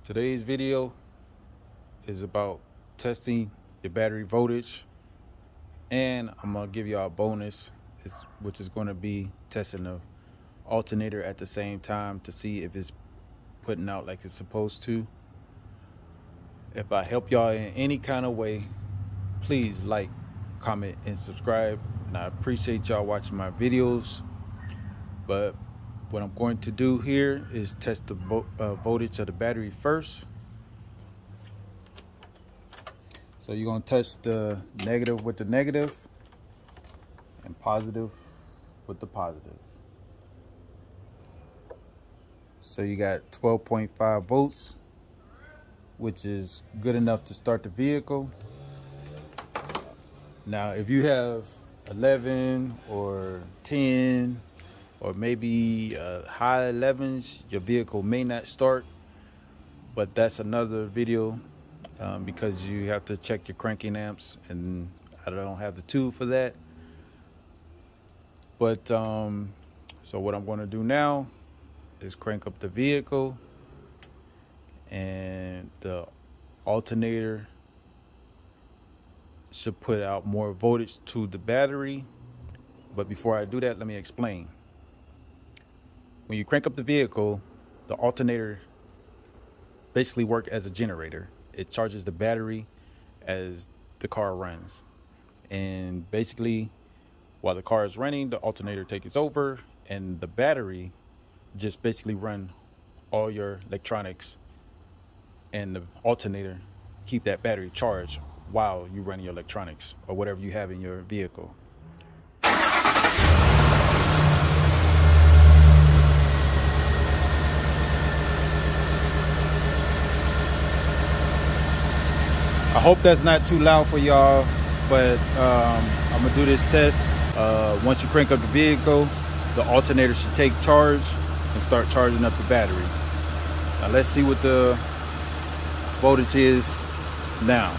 Today's video is about testing your battery voltage, and I'm gonna give y'all a bonus, which is gonna be testing the alternator at the same time to see if it's putting out like it's supposed to. If I help y'all in any kind of way, please like, comment, and subscribe. And I appreciate y'all watching my videos. But what I'm going to do here is test the voltage of the battery first. So you're going to test the negative with the negative and positive with the positive. So you got 12.5 volts, which is good enough to start the vehicle. Now, if you have 11 or 10 or maybe high 11s, your vehicle may not start, but that's another video because you have to check your cranking amps, and I don't have the tool for that. But so what I'm going to do now is crank up the vehicle, and the alternator should put out more voltage to the battery. But before I do that, let me explain. When you crank up the vehicle, the alternator basically works as a generator. It charges the battery as the car runs, and basically while the car is running, the alternator takes over, and the battery just basically run all your electronics, and the alternator keep that battery charged while you run your electronics or whatever you have in your vehicle. I hope that's not too loud for y'all, but I'm gonna do this test. Once you crank up the vehicle, the alternator should take charge and start charging up the battery. Now let's see what the voltage is now.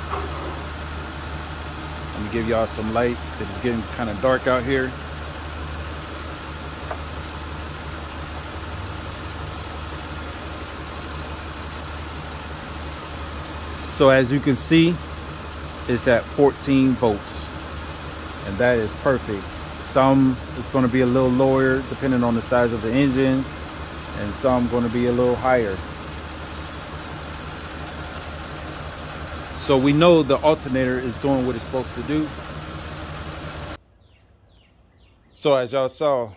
Let me give y'all some light. It's getting kind of dark out here. So as you can see, it's at 14 volts, and that is perfect. Some is going to be a little lower depending on the size of the engine, and some going to be a little higher. So we know the alternator is doing what it's supposed to do. So as y'all saw,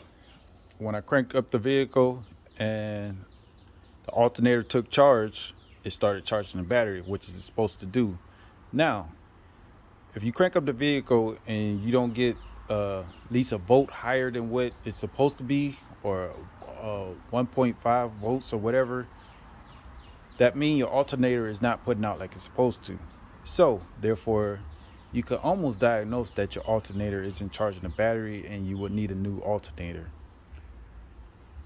when I cranked up the vehicle and the alternator took charge, it started charging the battery, which is supposed to do. Now, if you crank up the vehicle and you don't get at least a volt higher than what it's supposed to be, or 1.5 volts or whatever, that means your alternator is not putting out like it's supposed to. So therefore, you could almost diagnose that your alternator isn't charging the battery, and you would need a new alternator.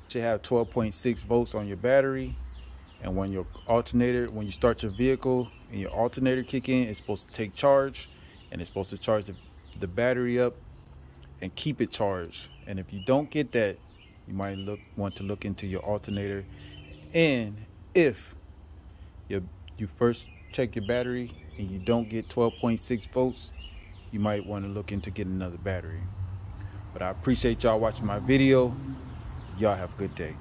You should have 12.6 volts on your battery, and when you start your vehicle and your alternator kick in, it's supposed to take charge, and it's supposed to charge the battery up and keep it charged. And if you don't get that, you might want to look into your alternator. And if you first check your battery and you don't get 12.6 volts, you might want to look into getting another battery. But I appreciate y'all watching my video. Y'all have a good day.